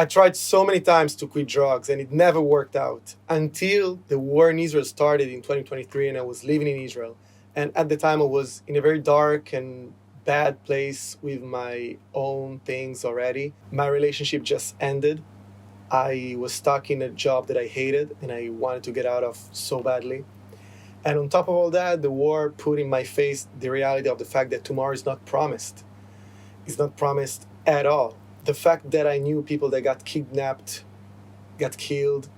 I tried so many times to quit drugs and it never worked out until the war in Israel started in 2023 and I was living in Israel. And at the time I was in a very dark and bad place with my own things already. My relationship just ended. I was stuck in a job that I hated and I wanted to get out of so badly. And on top of all that, the war put in my face the reality of the fact that tomorrow is not promised. It's not promised at all. The fact that I knew people that got kidnapped, got killed,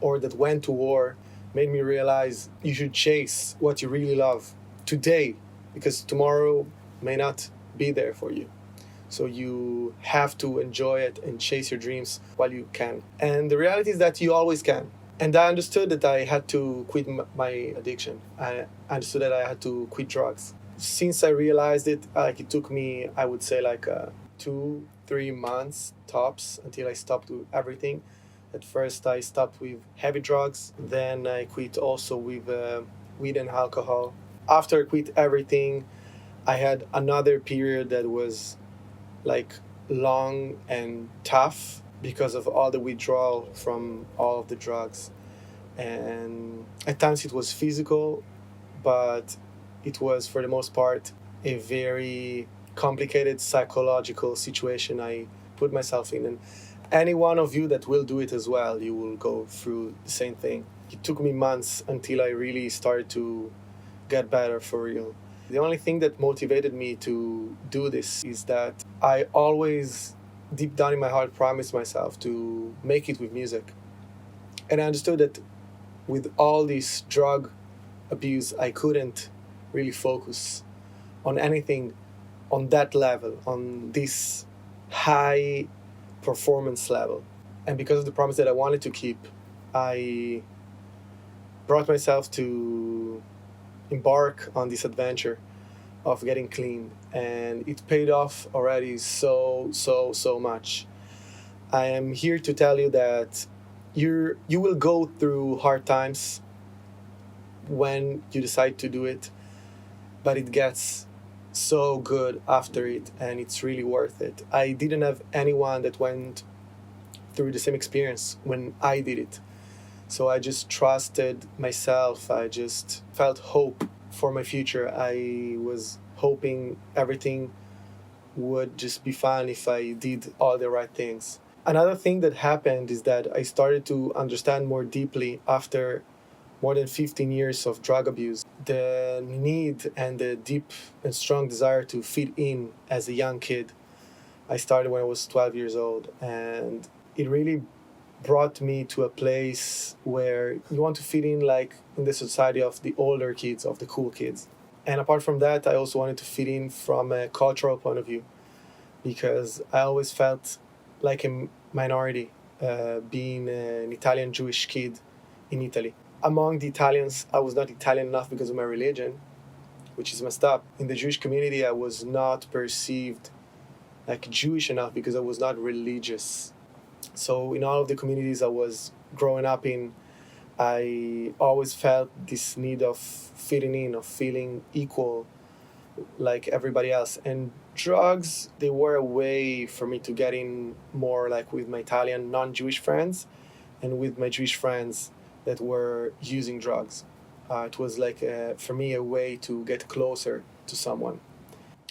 or that went to war made me realize you should chase what you really love today, because tomorrow may not be there for you. So you have to enjoy it and chase your dreams while you can. And the reality is that you always can. And I understood that I had to quit my addiction. I understood that I had to quit drugs. Since I realized it, it took me, I would say, 2-3 months tops until I stopped with everything. At first, I stopped with heavy drugs. Then I quit also with weed and alcohol. After I quit everything, I had another period that was long and tough because of all the withdrawal from all of the drugs. And at times it was physical, but it was for the most part a very complicated psychological situation I put myself in. And any one of you that will do it as well, you will go through the same thing. It took me months until I really started to get better for real. The only thing that motivated me to do this is that I always, deep down in my heart, promised myself to make it with music. And I understood that with all this drug abuse, I couldn't really focus on anything on that level, on this high performance level. And because of the promise that I wanted to keep, I brought myself to embark on this adventure of getting clean, and it paid off already so much. I am here to tell you that you will go through hard times when you decide to do it, but it gets so good after it, and it's really worth it. I didn't have anyone that went through the same experience when I did it. So I just trusted myself. I just felt hope for my future. I was hoping everything would just be fine if I did all the right things. Another thing that happened is that I started to understand more deeply after more than 15 years of drug abuse, the need and the deep and strong desire to fit in as a young kid. I started when I was 12 years old, and it really brought me to a place where you want to fit in in the society of the older kids, of the cool kids. And apart from that, I also wanted to fit in from a cultural point of view, because I always felt like a minority, being an Italian Jewish kid in Italy. Among the Italians, I was not Italian enough because of my religion, which is messed up. In the Jewish community, I was not perceived like Jewish enough because I was not religious. So in all of the communities I was growing up in, I always felt this need of fitting in, of feeling equal like everybody else. And drugs, they were a way for me to get in more with my Italian non-Jewish friends and with my Jewish friends that were using drugs. It was for me, a way to get closer to someone.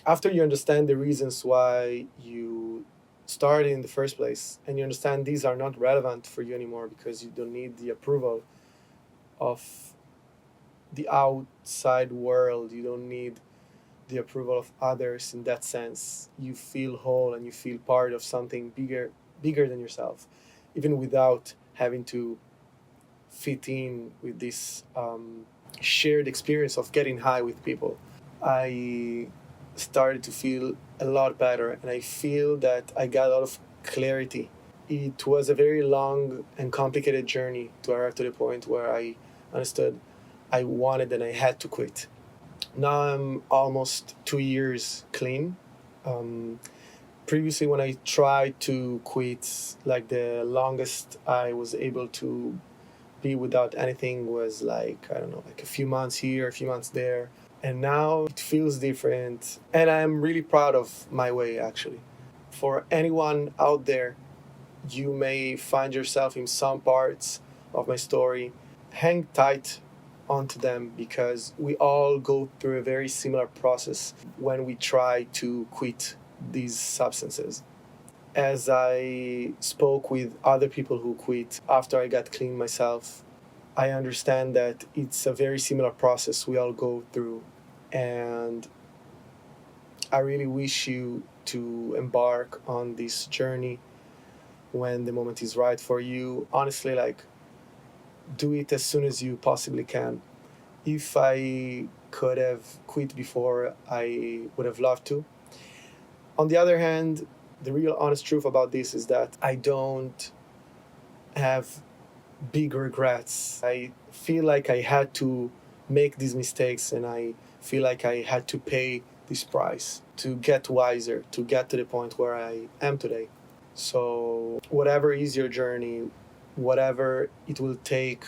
After you understand the reasons why you started in the first place, and you understand these are not relevant for you anymore because you don't need the approval of the outside world, you don't need the approval of others in that sense. You feel whole and you feel part of something bigger than yourself, even without having to fit in with this shared experience of getting high with people. I started to feel a lot better, and I feel that I got a lot of clarity. It was a very long and complicated journey to arrive to the point where I understood I wanted and I had to quit. Now I'm almost 2 years clean. Previously, when I tried to quit, the longest I was able to be without anything was a few months here, a few months there. And now it feels different. And I'm really proud of my way, actually. For anyone out there you may find yourself in some parts of my story. Hang tight onto them, because we all go through a very similar process when we try to quit these substances. As I spoke with other people who quit after I got clean myself, I understand that it's a very similar process we all go through. And I really wish you to embark on this journey when the moment is right for you. Honestly, like, do it as soon as you possibly can. If I could have quit before, I would have loved to. On the other hand, the real honest truth about this is that I don't have big regrets. I feel like I had to make these mistakes, and I feel like I had to pay this price to get wiser, to get to the point where I am today. So, whatever is your journey, whatever it will take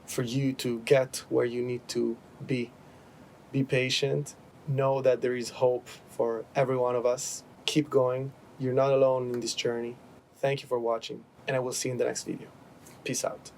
for you to get where you need to be patient. Know that there is hope for every one of us. Keep going. You're not alone in this journey. Thank you for watching, and I will see you in the next video. Peace out.